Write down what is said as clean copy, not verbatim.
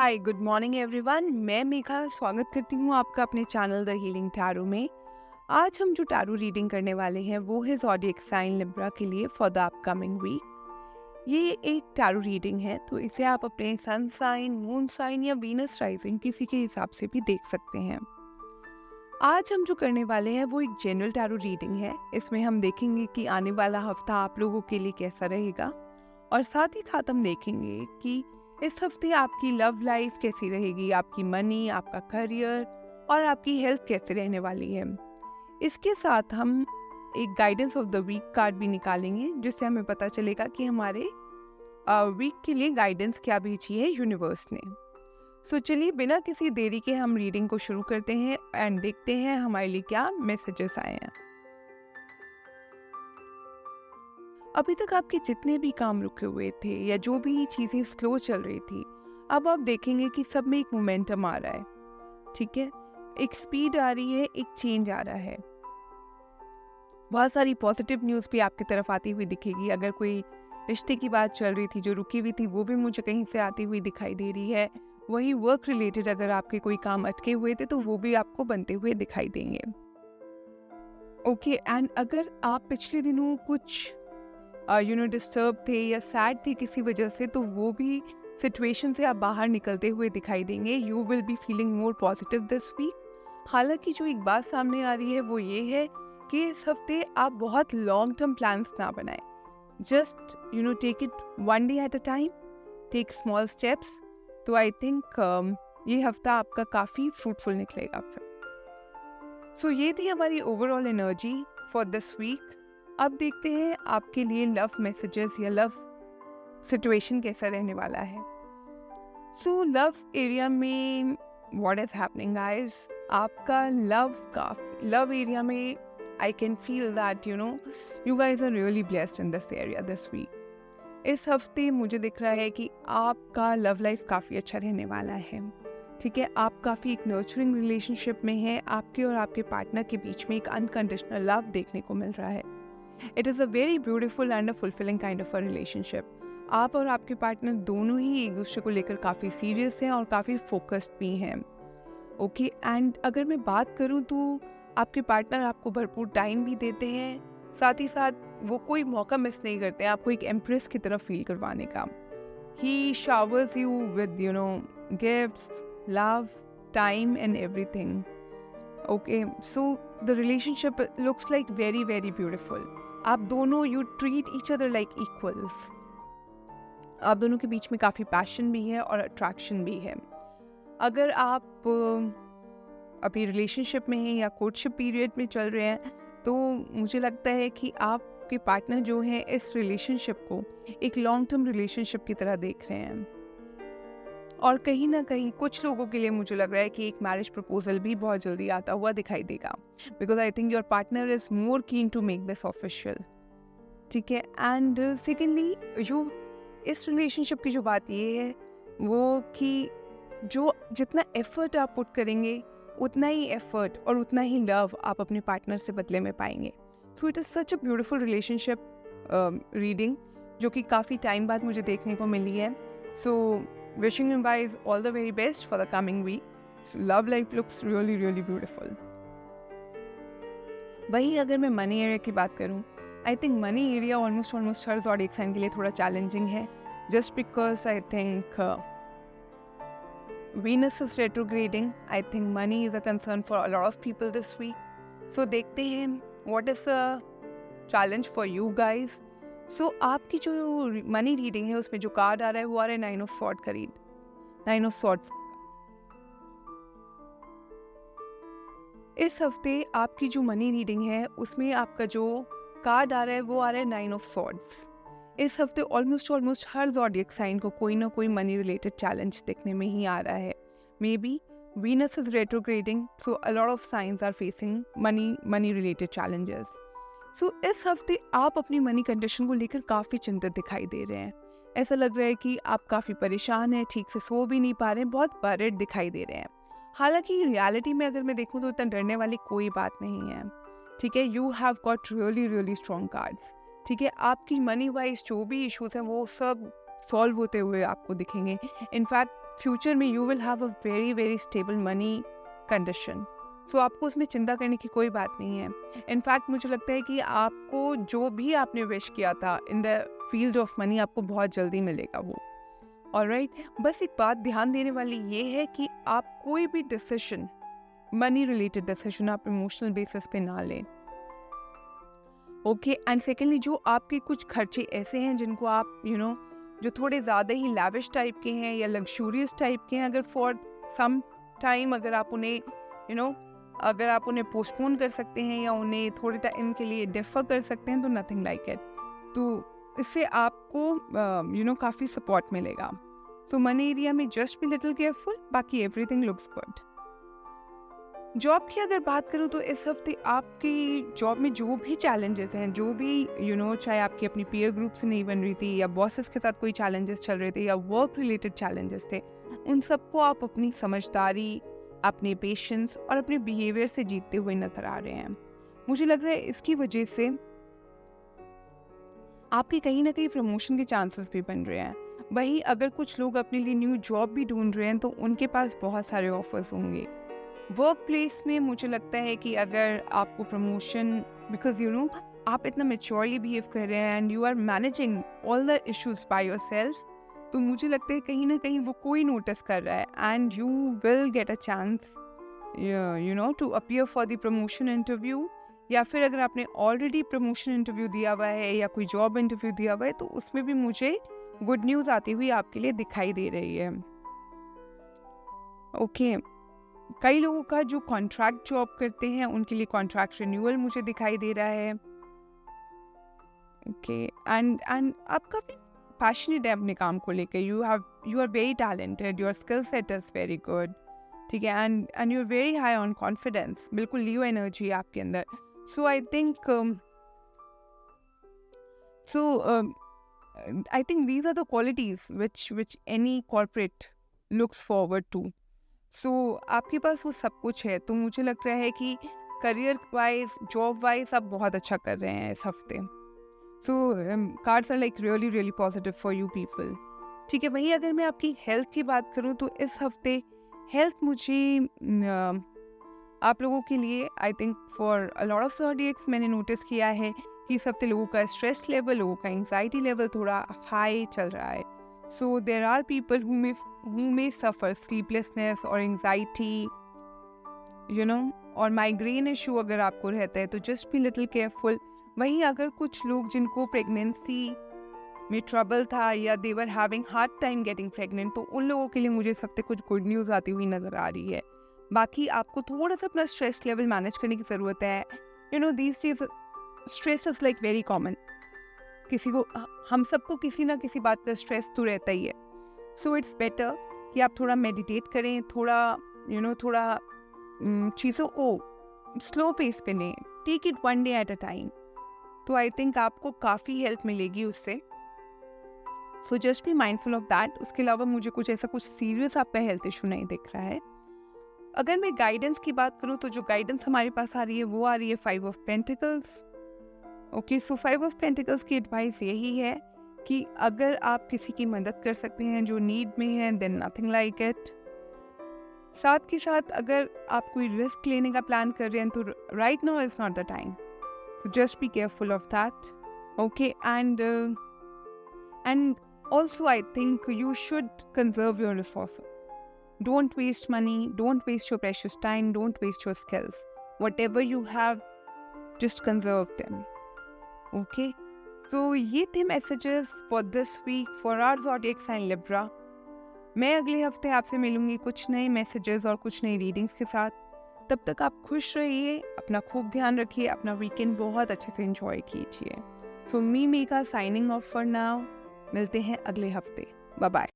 Hi good morning everyone. मैं मेघा स्वागत करती हूँ आपका अपने चैनल द हीलिंग टैरो में। आज हम जो टैरो रीडिंग करने वाले हैं वो है ज़ोडिएक साइन लिब्रा के लिए फॉर द अपकमिंग वीक। ये एक टैरो रीडिंग है, तो इसे आप अपने सन साइन, मून साइन या वीनस राइजिंग किसी के हिसाब से भी देख सकते हैं। आज हम जो करने वाले हैं वो एक जनरल टैरो रीडिंग है। इसमें हम देखेंगे कि आने वाला हफ्ता आप लोगों के लिए कैसा रहेगा, और साथ ही साथ हम देखेंगे कि इस हफ्ते आपकी लव लाइफ कैसी रहेगी, आपकी मनी, आपका करियर और आपकी हेल्थ कैसे रहने वाली है। इसके साथ हम एक guidance of the week card भी निकालेंगे, जिससे हमें पता चलेगा कि हमारे वीक के लिए गाइडेंस क्या भेजी है यूनिवर्स ने। सो चलिए बिना किसी देरी के हम रीडिंग को शुरू करते हैं एंड देखते हैं हमारे लिए क्या मैसेजेस आए हैं। अभी तक आपके जितने भी काम रुके हुए थे या जो भी चीज़ें स्लो चल रही थी, अब आप देखेंगे कि सब में एक मोमेंटम आ रहा है। ठीक है, एक स्पीड आ रही है, एक चेंज आ रहा है। बहुत सारी पॉजिटिव न्यूज़ भी आपकी तरफ आती हुई दिखेगी। अगर कोई रिश्ते की बात चल रही थी जो रुकी हुई थी, वो भी मुझे कहीं से आती हुई दिखाई दे रही है। वही वर्क रिलेटेड अगर आपके कोई काम अटके हुए थे तो वो भी आपको बनते हुए दिखाई देंगे। ओके, एंड अगर आप पिछले दिनों कुछ डिस्टर्ब थे या सैड थे किसी वजह से, तो वो भी सिचुएशन से आप बाहर निकलते हुए दिखाई देंगे। You will be feeling more positive this week. हालांकि जो एक बात सामने आ रही है वो ये है कि इस हफ्ते आप बहुत लॉन्ग टर्म प्लान्स ना बनाएं। Just take it one day at a time, take small steps. तो आई थिंक ये हफ्ता आपका काफ़ी फ्रूटफुल निकलेगा फिर। सो ये थी हमारी overall energy for this week. अब देखते हैं आपके लिए लव मैसेजेस या लव सिचुएशन कैसा रहने वाला है। सो लव एरिया में व्हाट इज हैपनिंग गाइस, आपका लव एरिया में I can feel that you guys are really blessed in this area this week. इस हफ्ते मुझे दिख रहा है कि आपका लव लाइफ काफ़ी अच्छा रहने वाला है। ठीक है, आप काफ़ी एक नर्चरिंग रिलेशनशिप में हैं। आपके और आपके पार्टनर के बीच में एक अनकंडीशनल लव देखने को मिल रहा है। It is a very beautiful and a fulfilling kind of a relationship. आप और आपके पार्टनर दोनों ही एक दूसरे को लेकर काफ़ी सीरियस हैं और काफ़ी फोकस्ड भी हैं। ओके, एंड अगर मैं बात करूँ तो आपके पार्टनर आपको भरपूर टाइम भी देते हैं। साथ ही साथ वो कोई मौका मिस नहीं करते हैं आपको एक एम्प्रेस की तरफ फील करवाने का। He showers you with gifts, love, time and everything. Okay, so the relationship looks like very very beautiful. आप दोनों you treat each other like equals. आप दोनों के बीच में काफ़ी पैशन भी है और अट्रैक्शन भी है। अगर आप अभी रिलेशनशिप में हैं या कोर्टशिप पीरियड में चल रहे हैं, तो मुझे लगता है कि आपके पार्टनर जो हैं इस रिलेशनशिप को एक लॉन्ग टर्म रिलेशनशिप की तरह देख रहे हैं। और कहीं ना कहीं कुछ लोगों के लिए मुझे लग रहा है कि एक मैरिज प्रपोजल भी बहुत जल्दी आता हुआ दिखाई देगा, because I think your partner is more keen to make this official. ठीक है, एंड सेकेंडली जो इस रिलेशनशिप की जो बात ये है वो कि जो जितना एफर्ट आप पुट करेंगे उतना ही एफर्ट और उतना ही लव आप अपने पार्टनर से बदले में पाएंगे। So it is such a beautiful relationship reading जो कि काफ़ी टाइम बाद मुझे देखने को मिली है। सो wishing you guys all the very best for the coming week. Love life looks really really beautiful. वहीं अगर मैं मनी एरिया की बात करूं, I think money area almost हर ज़ोडिएक साइन के लिए थोड़ा चैलेंजिंग है, just because I think Venus is retrograding. I think money is a concern for a lot of people this week. So देखते हैं what is a challenge for you guys. सो आपकी जो money reading है उसमें जो card आ रहा है वो आ रहा है 9 ऑफ सॉर्ड का रीड, 9 ऑफ सॉर्ड्स। इस हफ्ते आपकी जो मनी रीडिंग है उसमें आपका जो कार्ड आ रहा है वो आ रहा है 9 ऑफ सॉर्ड्स। इस हफ्ते ऑलमोस्ट हर ज़ोडिएक साइन को कोई ना कोई मनी रिलेटेड चैलेंज देखने में ही आ रहा है। May be Venus is retrograding, so a lot of signs are facing money related challenges. So इस हफ्ते आप अपनी मनी कंडीशन को लेकर काफ़ी चिंतित दिखाई दे रहे हैं। ऐसा लग रहा है कि आप काफ़ी परेशान हैं, ठीक से सो भी नहीं पा रहे हैं, बहुत वरीड दिखाई दे रहे हैं। हालांकि रियलिटी में अगर मैं देखूं तो इतना डरने वाली कोई बात नहीं है। ठीक है, you have got really really strong cards. ठीक है, आपकी मनी वाइज जो भी इश्यूज हैं वो सब सॉल्व होते हुए आपको दिखेंगे। इनफैक्ट फ्यूचर में you will have a very very stable money condition. So आपको उसमें चिंता करने की कोई बात नहीं है। इनफैक्ट मुझे लगता है कि आपको जो भी आपने विश किया था in the field of money, आपको बहुत जल्दी मिलेगा वो। ऑलराइट, बस एक बात ध्यान देने वाली ये है कि आप कोई भी डिसीजन, मनी रिलेटेड डिसीजन, आप इमोशनल बेसिस पे ना लें। ओके, एंड सेकेंडली जो आपके कुछ खर्चे ऐसे हैं जिनको आप जो थोड़े ज़्यादा ही लैविश टाइप के हैं या लग्जूरियस टाइप के हैं, अगर फॉर सम टाइम अगर आप उन्हें अगर आप उन्हें पोस्टपोन कर सकते हैं या उन्हें थोड़े टाइम के लिए डिफर कर सकते हैं तो नथिंग लाइक इट। तो इससे आपको काफ़ी सपोर्ट मिलेगा। सो मनी एरिया में जस्ट बी लिटिल केयरफुल, बाकी एवरीथिंग लुक्स गुड। जॉब की अगर बात करूँ तो इस हफ्ते आपकी जॉब में जो भी चैलेंजेस हैं, जो भी चाहे आपकी अपनी पीयर ग्रुप से नहीं बन रही थी या बॉसेस के साथ कोई चैलेंजेस चल रहे थे या वर्क रिलेटेड चैलेंजेस थे, उन सबको आप अपनी समझदारी, अपने पेशेंस और अपने बिहेवियर से जीतते हुए नजर आ रहे हैं। मुझे लग रहा है इसकी वजह से आपके कहीं ना कहीं प्रमोशन के चांसेस भी बन रहे हैं। वहीं अगर कुछ लोग अपने लिए न्यू जॉब भी ढूंढ रहे हैं तो उनके पास बहुत सारे ऑफर्स होंगे। वर्क प्लेस में मुझे लगता है कि अगर आपको प्रमोशन, बिकॉज आप इतना मेच्योरली बिहेव कर रहे हैं and you are managing all the issues by yourself, तो मुझे लगता है कहीं ना कहीं वो कोई नोटिस कर रहा है and you will get a chance to appear for the promotion interview. या फिर अगर आपने ऑलरेडी प्रमोशन इंटरव्यू दिया हुआ है या कोई जॉब इंटरव्यू दिया हुआ है तो उसमें भी मुझे गुड न्यूज़ आती हुई आपके लिए दिखाई दे रही है। ओके, कई लोगों का जो कॉन्ट्रैक्ट जॉब करते हैं उनके लिए कॉन्ट्रैक्ट रिन्यूअल मुझे दिखाई दे रहा है। ओके, एंड आप काफ़ी पैशनेट है अपने काम को लेकर, you are very talented, your skill set is very good, ठीक है, and you are very high on confidence, बिल्कुल लियो एनर्जी है आपके अंदर। So I think these are the qualities which any corporate looks forward to. सो आपके पास वो सब कुछ है, तो मुझे लग रहा है कि करियर वाइज, जॉब वाइज आप बहुत अच्छा कर रहे हैं इस हफ्ते। So cards are like really really positive for you people, ठीक है। वहीं अगर मैं आपकी हेल्थ की बात करूँ तो इस हफ्ते हेल्थ मुझे आप लोगों के लिए, I think for a lot of zodiacs, मैंने नोटिस किया है कि इस हफ्ते लोगों का स्ट्रेस लेवल, लोगों का एंग्जाइटी लेवल थोड़ा हाई चल रहा है। So there are people who may suffer sleeplessness or anxiety, और माइग्रेन इशू अगर आपको रहता है तो जस्ट बी लिटिल केयरफुल। वहीं अगर कुछ लोग जिनको प्रेगनेंसी में ट्रबल था या they were having hard time getting pregnant, तो उन लोगों के लिए मुझे इस हफ्ते कुछ गुड न्यूज़ आती हुई नज़र आ रही है। बाकी आपको थोड़ा सा अपना स्ट्रेस लेवल मैनेज करने की ज़रूरत है। These days stress is like very common, हम सबको किसी ना किसी बात का स्ट्रेस तो रहता ही है। सो इट्स बेटर कि आप थोड़ा मेडिटेट करें, थोड़ा चीज़ों को स्लो पेस पे लें, take it one day at a time, तो आई थिंक आपको काफ़ी हेल्प मिलेगी उससे। So just be mindful of that. उसके अलावा मुझे कुछ सीरियस आपका हेल्थ इशू नहीं दिख रहा है। अगर मैं गाइडेंस की बात करूँ तो जो गाइडेंस हमारे पास आ रही है वो आ रही है 5 of pentacles. Okay, so 5 of pentacles की एडवाइस यही है कि अगर आप किसी की मदद कर सकते हैं जो नीड में है, देन नथिंग लाइक इट। साथ के साथ अगर आप कोई रिस्क लेने का प्लान कर रहे हैं तो right now is not the time, so just be careful of that. Okay, and also I think you should conserve your resources. Don't waste money, don't waste your precious time, don't waste your skills. Whatever you have, just conserve them. Okay, so ये थे messages for this week for our zodiac sign Libra. मैं अगले हफ्ते आपसे मिलूंगी कुछ नए messages और कुछ नई रीडिंग्स के साथ। तब तक आप खुश रहिए, अपना खूब ध्यान रखिए, अपना वीकेंड बहुत अच्छे से एंजॉय कीजिए। So me Mehak signing off for now. मिलते हैं अगले हफ्ते। Bye bye.